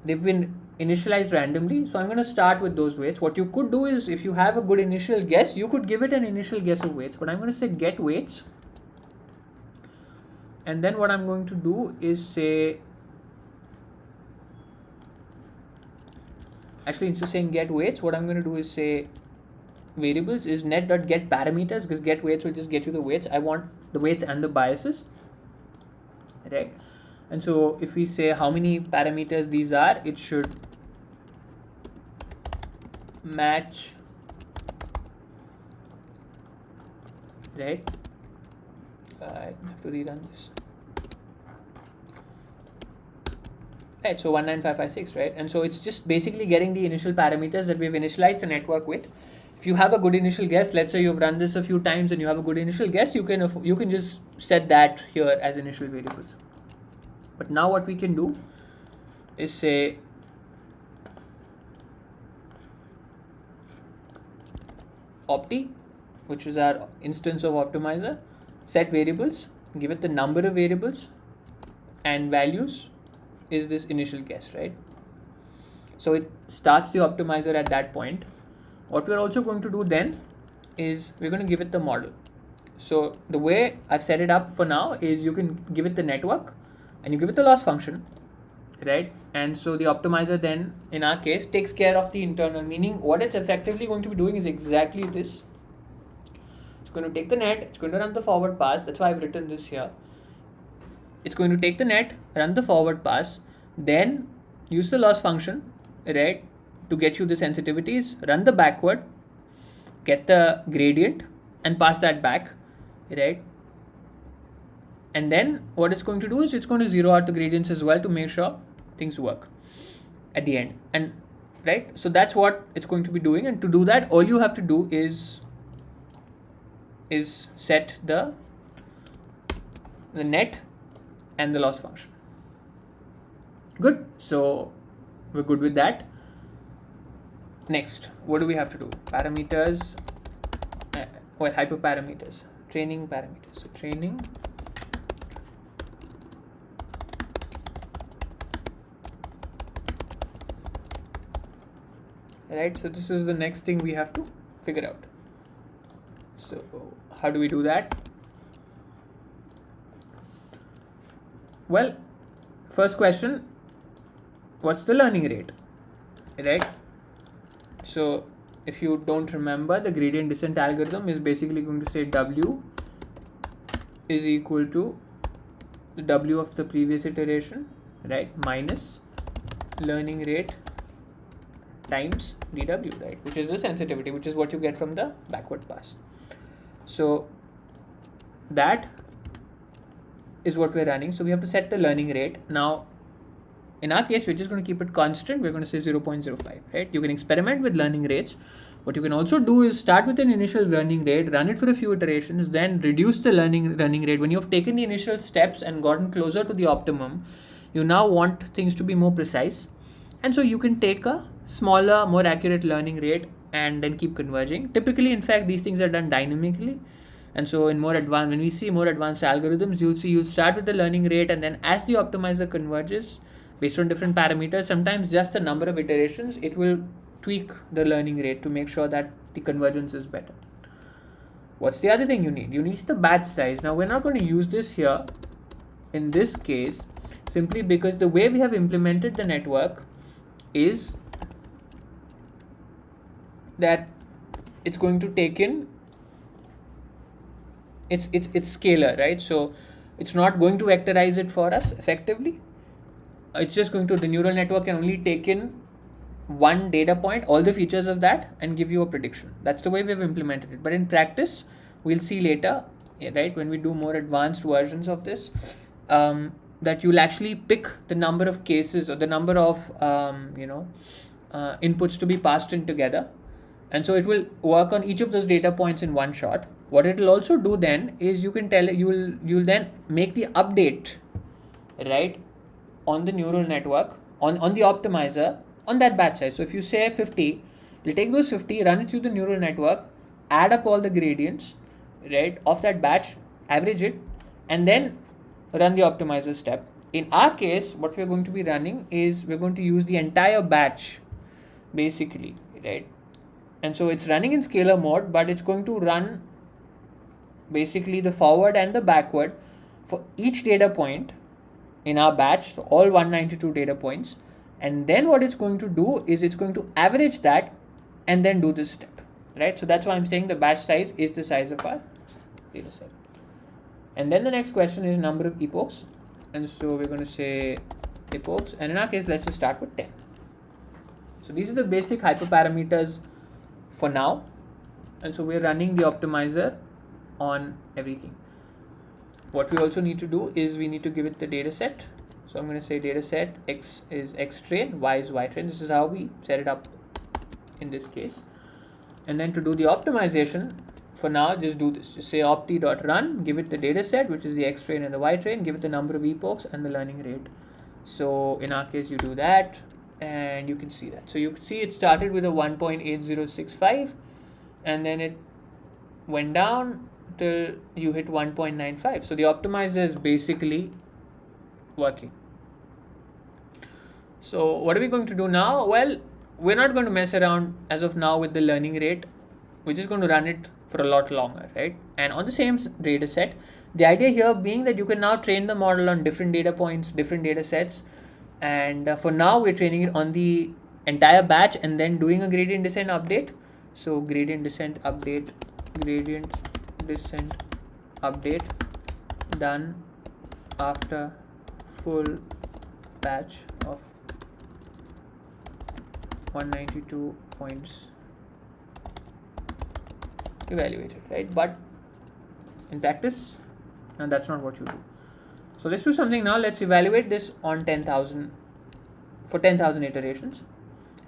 A: they've been initialized randomly, so I'm going to start with those weights. What you could do is, if you have a good initial guess, you could give it an initial guess of weights, but I'm going to say get weights, and then what I'm going to do is say, actually instead of saying get weights, what I'm going to do is say variables is net.get parameters, because get weights will just get you the weights. I want the weights and the biases, right? And so if we say how many parameters these are, it should match, right? I have to rerun this. Right, so 19556, right? And so it's just basically getting the initial parameters that we've initialized the network with. If you have a good initial guess, let's say you've run this a few times and you have a good initial guess, you can just set that here as initial variables. But now what we can do is say opti, which is our instance of optimizer, set variables, give it the number of variables, and values is this initial guess, right? So it starts the optimizer at that point. What we're also going to do then is we're going to give it the model. So the way I've set it up for now is you can give it the network and you give it the loss function, right? And so the optimizer then, in our case, takes care of the internal, meaning what it's effectively going to be doing is exactly this. It's going to take the net, it's going to run the forward pass. That's why I've written this here. It's going to take the net, run the forward pass, then use the loss function, right, to get you the sensitivities, run the backward, get the gradient and pass that back, right? And then what it's going to do is it's going to zero out the gradients as well to make sure things work at the end. And right, so that's what it's going to be doing. And to do that, all you have to do is set the net and the loss function. Good, so we're good with that. Next, what do we have to do? Parameters, well, hyperparameters, training parameters. So training, right? So this is the next thing we have to figure out. So how do we do that? Well, first question, what's the learning rate, right? So if you don't remember, the gradient descent algorithm is basically going to say W is equal to the W of the previous iteration, right, minus learning rate times dW, right, which is the sensitivity, which is what you get from the backward pass. So that is what we're running. So we have to set the learning rate. Now in our case, we're just going to keep it constant. We're going to say 0.05, right? You can experiment with learning rates. What you can also do is start with an initial learning rate, run it for a few iterations, then reduce the learning rate. When you've taken the initial steps and gotten closer to the optimum, you now want things to be more precise. And so you can take a smaller, more accurate learning rate and then keep converging. Typically, in fact, these things are done dynamically. And so in more advanced, when we see more advanced algorithms, you'll start with the learning rate, and then as the optimizer converges based on different parameters, sometimes just the number of iterations, it will tweak the learning rate to make sure that the convergence is better. What's the other thing you need? You need the batch size. Now we're not going to use this here in this case, simply because the way we have implemented the network is that it's going to take in it's scalar, right? So it's not going to vectorize it for us effectively. It's just going to, the neural network can only take in one data point, all the features of that, and give you a prediction. That's the way we've implemented it. But in practice, we'll see later, right, when we do more advanced versions of this, that you'll actually pick the number of cases or the number of inputs to be passed in together. And so it will work on each of those data points in one shot. What it will also do then is you'll then make the update, right, on the neural network, on the optimizer, on that batch size. So if you say 50, you'll take those 50, run it through the neural network, add up all the gradients, right, of that batch, average it, and then run the optimizer step. In our case, what we're going to be running is we're going to use the entire batch basically, right? And so it's running in scalar mode, but it's going to run basically the forward and the backward for each data point in our batch, so all 192 data points. And then what it's going to do is it's going to average that and then do this step, right? So that's why I'm saying the batch size is the size of our data set. And then the next question is number of epochs. And so we're going to say epochs, and in our case, let's just start with 10. So these are the basic hyperparameters for now. And so we're running the optimizer on everything. What we also need to do is we need to give it the data set. So I'm going to say data set X is X train, Y is Y train. This is how we set it up in this case. And then to do the optimization, for now, just do this. Just say opti.run, give it the data set, which is the X train and the Y train, give it the number of epochs and the learning rate. So in our case, you do that, and you can see that. So you can see it started with a 1.8065, and then it went down till you hit 1.95. So the optimizer is basically working. So what are we going to do now? Well, we're not going to mess around as of now with the learning rate. We're just going to run it for a lot longer, right? And on the same data set, the idea here being that you can now train the model on different data points, different data sets. And for now, we're training it on the entire batch and then doing a gradient descent update. So gradient descent update, gradient descent update done after full batch of 192 points evaluated, right? But in practice, and that's not what you do. So let's do something now. Let's evaluate this on 10,000 for 10,000 iterations,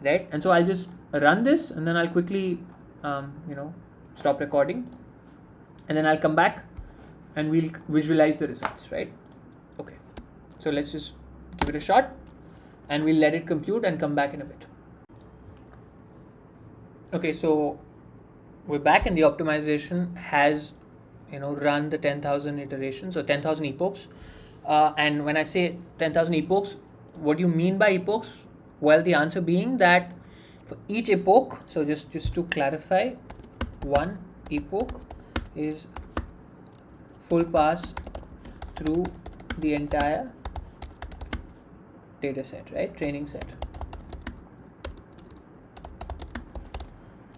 A: right? And so I'll just run this, and then I'll quickly stop recording, and then I'll come back and we'll visualize the results, right? Okay, so let's just give it a shot, and we'll let it compute and come back in a bit. Okay, so we're back, and the optimization has run the 10,000 iterations or 10,000 epochs. And when I say 10,000 epochs, what do you mean by epochs? Well, the answer being that for each epoch, so just to clarify, one epoch is full pass through the entire data set, right? Training set.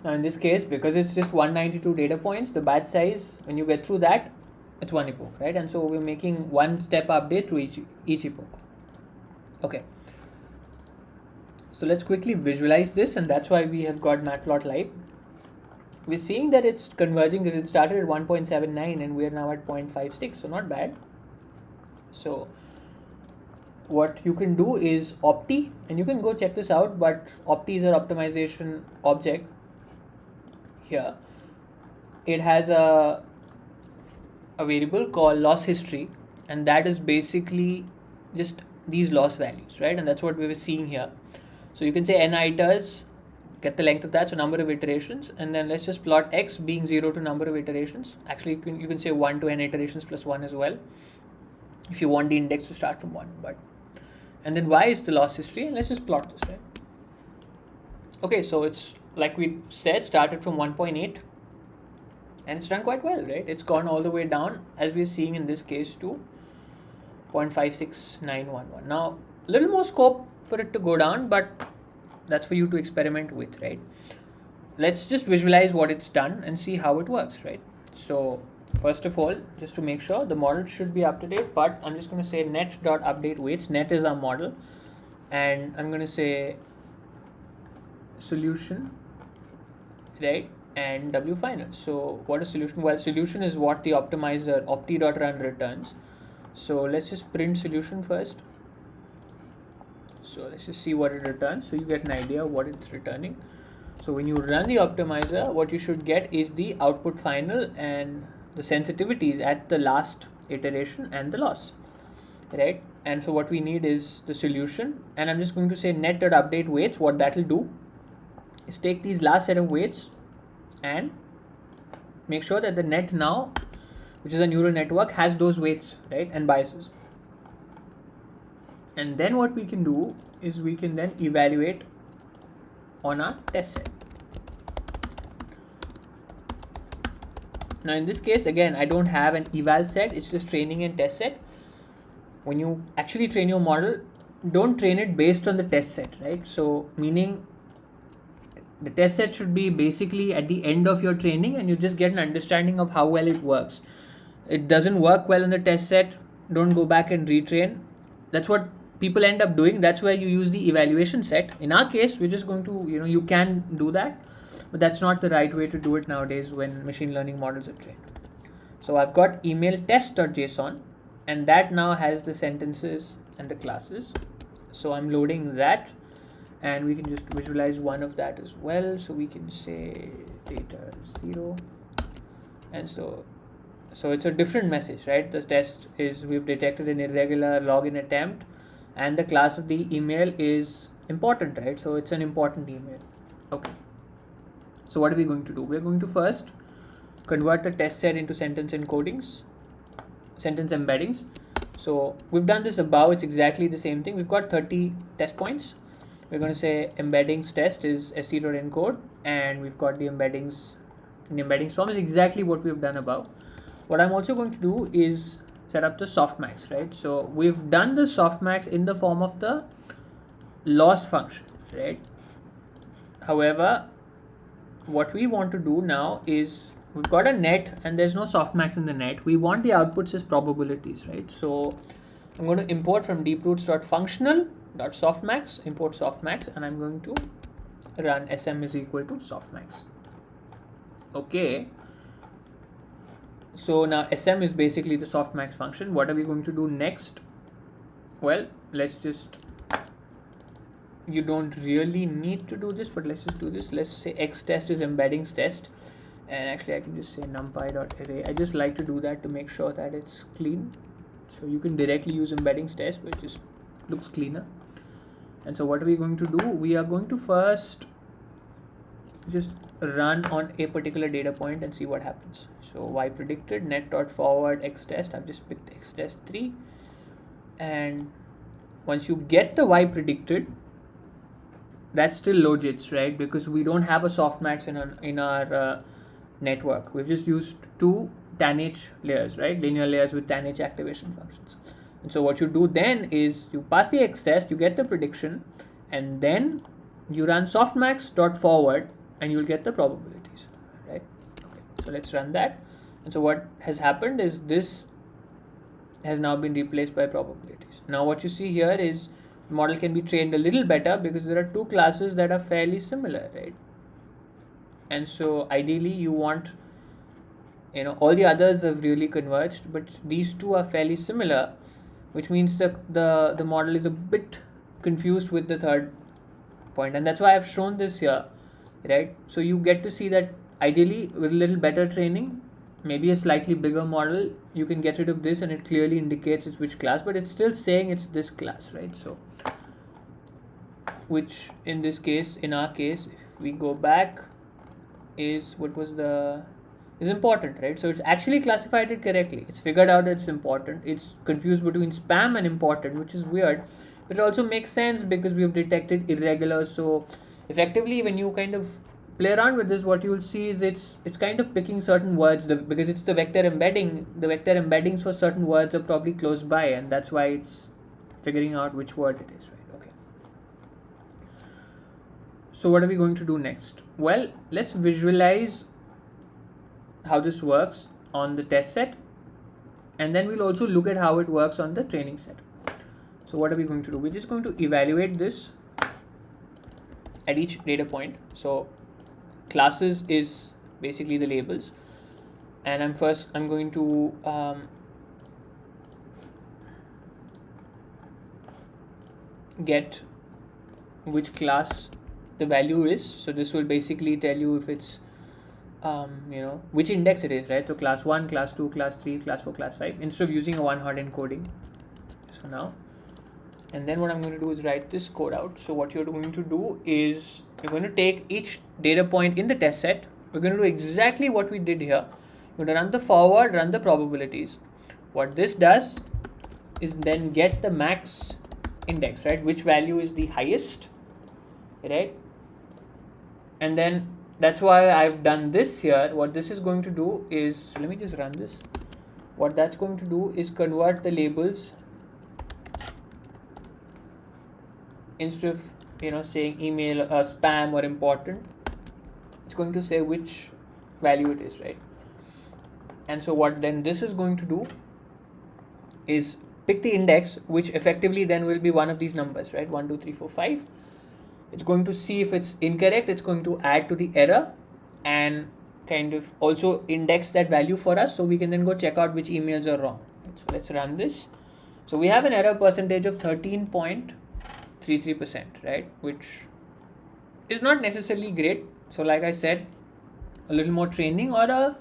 A: Now in this case, because it's just 192 data points, the batch size, when you get through that, it's one epoch, right? And so we're making one step update to each epoch. Okay. So let's quickly visualize this, and that's why we have got Matplotlib. We're seeing that it's converging because it started at 1.79 and we're now at 0.56, so not bad. So what you can do is opti, and you can go check this out, but opti is our optimization object. Here it has a variable called loss history, and that is basically just these loss values, right? And that's what we were seeing here. So you can say n iters, get the length of that, so number of iterations, and then let's just plot x being 0 to number of iterations. Actually, you can say 1 to n iterations plus 1 as well if you want the index to start from 1. But and then y is the loss history, and let's just plot this, right? Okay, so it's like we said, started from 1.8 and it's done quite well, right? It's gone all the way down, as we're seeing in this case, to 0.56911. Now a little more scope for it to go down, but that's for you to experiment with, right? Let's just visualize what it's done and see how it works, right? So first of all, just to make sure, the model should be up to date, but I'm just going to say net.update weights. Net is our model, and I'm going to say solution, right, and w final. So what is solution? Well, solution is what the optimizer opti.run returns. So let's just print solution first. So let's just see what it returns, so you get an idea of what it's returning. So when you run the optimizer, what you should get is the output final and the sensitivities at the last iteration and the loss, right? And so what we need is the solution, and I'm just going to say net.update weights. What that will do is take these last set of weights and make sure that the net now, which is a neural network, has those weights, right, and biases. And then what we can do is we can then evaluate on our test set. Now in this case, again, I don't have an eval set, it's just training and test set. When you actually train your model, don't train it based on the test set, right? So meaning the test set should be basically at the end of your training, and you just get an understanding of how well it works. It doesn't work well in the test set, don't go back and retrain. That's what people end up doing. That's where you use the evaluation set. In our case, we're just going to, you can do that, but that's not the right way to do it nowadays when machine learning models are trained. So I've got email test.json, and that now has the sentences and the classes. So I'm loading that, and we can just visualize one of that as well. So we can say data 0, and so it's a different message, right? The test is we've detected an irregular login attempt, and the class of the email is important, right? So it's an important email. Okay. So what are we going to do? We're going to first convert the test set into sentence embeddings. So we've done this above. It's exactly the same thing. We've got 30 test points. We're going to say embeddings test is st.encode, and we've got the embeddings. The embeddings form is exactly what we've done above. What I'm also going to do is set up the softmax, right? So we've done the softmax in the form of the loss function, right? However, what we want to do now is we've got a net and there's no softmax in the net. We want the outputs as probabilities, right? So I'm going to import from deepRoots.functional.softmax, import softmax, and I'm going to run sm is equal to softmax. Okay. So now sm is basically the softmax function. What are we going to do next? Well, you don't really need to do this, but let's just do this. Let's say x test is embeddings test, and actually I can just say numpy.array. I just like to do that to make sure that it's clean. So you can directly use embeddings test, which just looks cleaner. And so what are we going to do? We are going to first just run on a particular data point and see what happens. So y predicted net.forward x test. I've just picked x test 3, and once you get the y predicted, that's still logits, right? Because we don't have a softmax in our network. We've just used two tanh layers, right? Linear layers with tanh activation functions. And so what you do then is you pass the x test, you get the prediction, and then you run softmax.forward, and you'll get the probabilities, right? Okay, so let's run that. And so what has happened is this has now been replaced by probabilities. Now what you see here is the model can be trained a little better because there are two classes that are fairly similar, right? And so ideally you want, all the others have really converged, but these two are fairly similar, which means the model is a bit confused with the third point, and that's why I've shown this here, right? So you get to see that ideally with a little better training, maybe a slightly bigger model, you can get rid of this and it clearly indicates it's which class, but it's still saying it's this class, right? So which in this case, in our case, if we go back, is important, right? So it's actually classified it correctly. It's figured out it's important. It's confused between spam and important, which is weird, but it also makes sense because we have detected irregular. So effectively, when you kind of play around with this, what you will see is it's kind of picking certain words because it's the vector embedding. The vector embeddings for certain words are probably close by, and that's why it's figuring out which word it is, right? Okay. So what are we going to do next? Well, let's visualize how this works on the test set, and then we'll also look at how it works on the training set. So what are we going to do? We're just going to evaluate this at each data point. So classes is basically the labels, and I'm going to get which class the value is. So this will basically tell you if it's which index it is, right? So class 1, class 2, class 3, class 4, class 5, instead of using a one-hot encoding. So now, and then what I'm going to do is write this code out. So what you're going to do is you're going to take each data point in the test set. We're going to do exactly what we did here. You're going to run the forward, run the probabilities. What this does is then get the max index, right? Which value is the highest, right? And then that's why I've done this here. What this is going to do is, let me just run this. What that's going to do is convert the labels. Instead of saying email, spam or important, it's going to say which value it is, right? And so what then this is going to do is pick the index, which effectively then will be one of these numbers, right? 1 2 3 4 5. It's going to see if it's incorrect. It's going to add to the error and kind of also index that value for us, so we can then go check out which emails are wrong. So let's run this. So we have an error percentage of 13.33%, right? Which is not necessarily great. So like I said, a little more training or a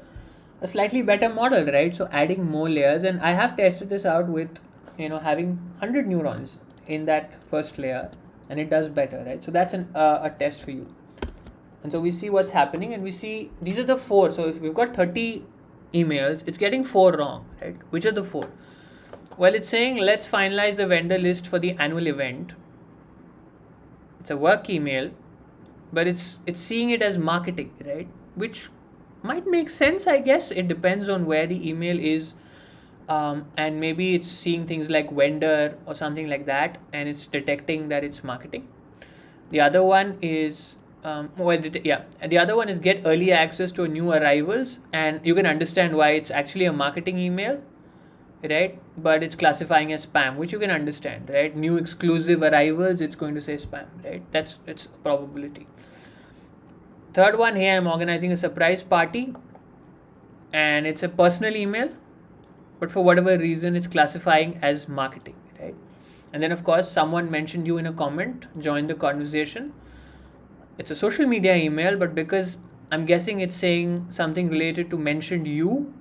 A: slightly better model, right? So adding more layers, and I have tested this out with having 100 neurons in that first layer, and it does better, right? So that's a test for you. And so we see what's happening, and we see these are the 4. So if we've got 30 emails, it's getting 4 wrong, right? Which are the 4? Well, it's saying let's finalize the vendor list for the annual event. It's a work email, but it's seeing it as marketing, right? Which might make sense, I guess. It depends on where the email is, and maybe it's seeing things like vendor or something like that, and it's detecting that it's marketing. The other one is the other one is get early access to new arrivals, and you can understand why it's actually a marketing email, right? But it's classifying as spam, which you can understand, right? New exclusive arrivals, it's going to say spam, right? It's probability. Third one, here I'm organizing a surprise party, and it's a personal email, but for whatever reason it's classifying as marketing, right? And then of course someone mentioned you in a comment, join the conversation. It's a social media email, but because I'm guessing it's saying something related to mentioned you,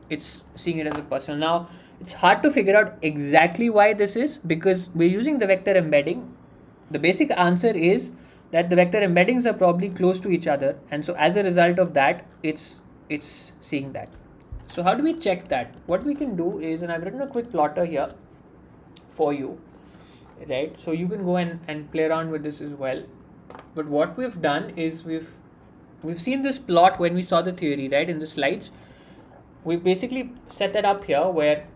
A: it's seeing it as a personal. Now it's hard to figure out exactly why this is, because we're using the vector embedding. The basic answer is that the vector embeddings are probably close to each other, and so as a result of that, it's seeing that. So how do we check that? What we can do is, and I've written a quick plotter here for you, right? So you can go and play around with this as well. But what we've done is we've seen this plot when we saw the theory, right, in the slides. We basically set that up here where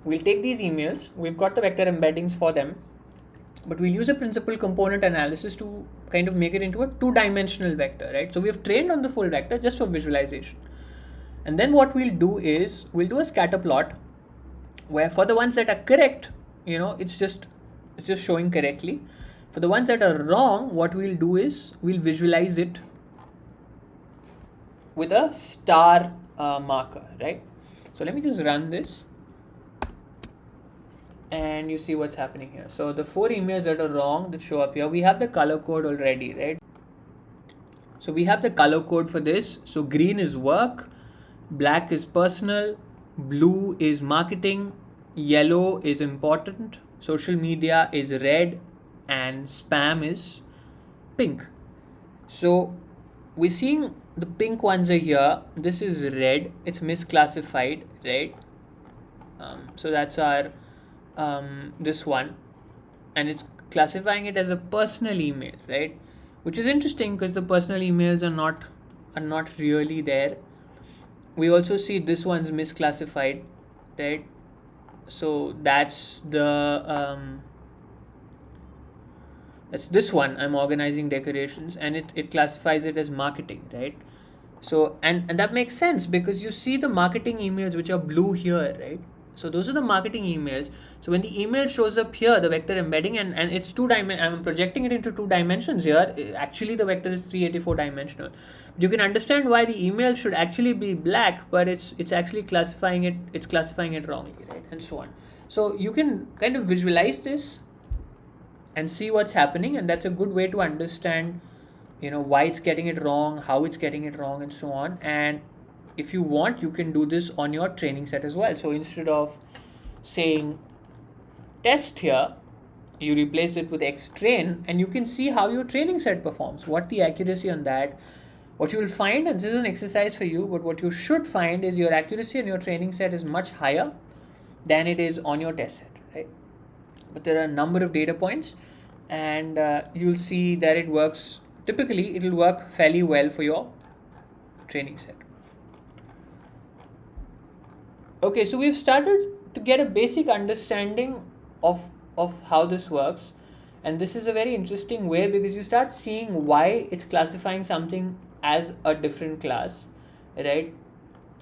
A: we'll take these emails, we've got the vector embeddings for them, but we'll use a principal component analysis to kind of make it into a 2-dimensional vector, right? So we have trained on the full vector just for visualization. And then what we'll do is we'll do a scatter plot where for the ones that are correct, it's just showing correctly. For the ones that are wrong, what we'll do is we'll visualize it with a star marker, right? So let me just run this, and you see what's happening here. So the 4 emails that are wrong that show up here, we have the color code already, right? So we have the color code for this. So green is work, black is personal, blue is marketing, yellow is important, social media is red, and spam is pink. So we're seeing the pink ones are here. This is red, it's misclassified, right? So that's our this one, and it's classifying it as a personal email, right? Which is interesting because the personal emails are not really there. We also see this one's misclassified, right? So that's this one. I'm organizing decorations, and it classifies it as marketing, right? So and that makes sense because you see the marketing emails which are blue here, right? So those are the marketing emails. So when the email shows up here, the vector embedding, and it's I'm projecting it into 2 dimensions here. Actually, the vector is 384 dimensional. You can understand why the email should actually be black, but it's actually classifying it. It's classifying it wrongly, right? And so on. So you can kind of visualize this and see what's happening, and that's a good way to understand, why it's getting it wrong, how it's getting it wrong, and so on. And if you want, you can do this on your training set as well. So instead of saying test here, you replace it with X train, and you can see how your training set performs, what the accuracy on that, what you will find, and this is an exercise for you, but what you should find is your accuracy in your training set is much higher than it is on your test set, right? But there are a number of data points, and you'll see that it works. Typically, it will work fairly well for your training set. Okay, so we've started to get a basic understanding of how this works, and this is a very interesting way because you start seeing why it's classifying something as a different class, right?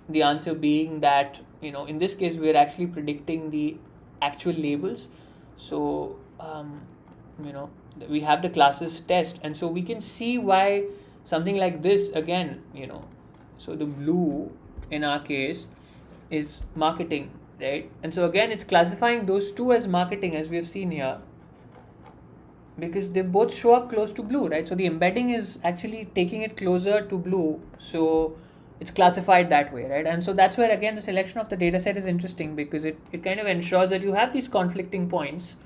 A: The answer being that, in this case we're actually predicting the actual labels. So we have the classes test, and so we can see why something like this again, so the blue in our case is marketing, right? And so again it's classifying those two as marketing, as we have seen here, because they both show up close to blue, right? So the embedding is actually taking it closer to blue, so it's classified that way, right? And so that's where again the selection of the data set is interesting, because it kind of ensures that you have these conflicting points.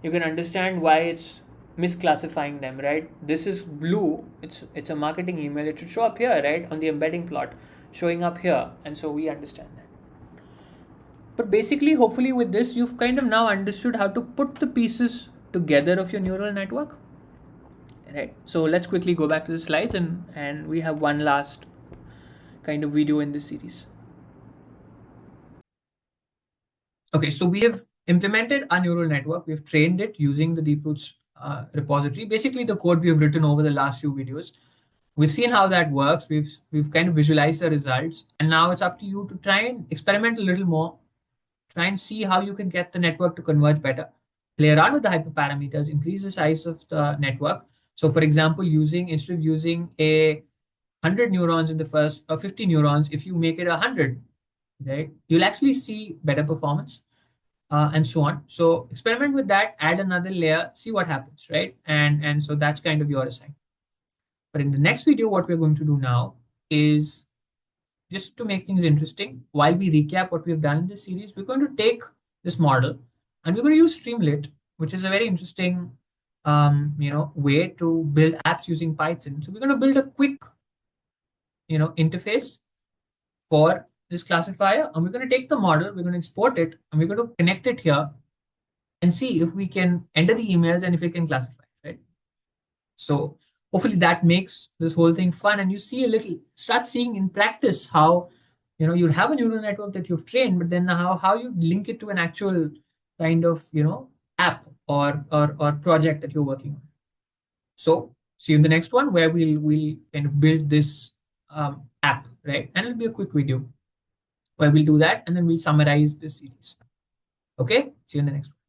A: You can understand why it's misclassifying them, right? This is blue, it's a marketing email, it should show up here, right, on the embedding plot, showing up here, and so we understand that. But basically, hopefully with this, you've kind of now understood how to put the pieces together of your neural network, right? So let's quickly go back to the slides, and we have one last kind of video in this series. Okay, so we have implemented our neural network. We've trained it using the DeepRoots repository, basically the code we have written over the last few videos. We've seen how that works. We've kind of visualized the results, and now it's up to you to try and experiment a little more. Try and see how you can get the network to converge better. Play around with the hyperparameters, increase the size of the network. So for example, instead of using 100 neurons in the first, or 50 neurons, if you make it 100, right, you'll actually see better performance, and so on. So experiment with that, add another layer, see what happens, right? And so that's kind of your assignment. But in the next video, what we're going to do now is, just to make things interesting, while we recap what we've done in this series, we're going to take this model and we're going to use Streamlit, which is a very interesting way to build apps using Python. So we're going to build a quick interface for this classifier, and we're going to take the model, we're going to export it, and we're going to connect it here and see if we can enter the emails and if we can classify, right? So hopefully that makes this whole thing fun, and you start seeing in practice how you have a neural network that you've trained, but then how you link it to an actual kind of app or project that you're working on. So see you in the next one, where we'll kind of build this app, right? And it'll be a quick video where we'll do that, and then we'll summarize this series. Okay, see you in the next one.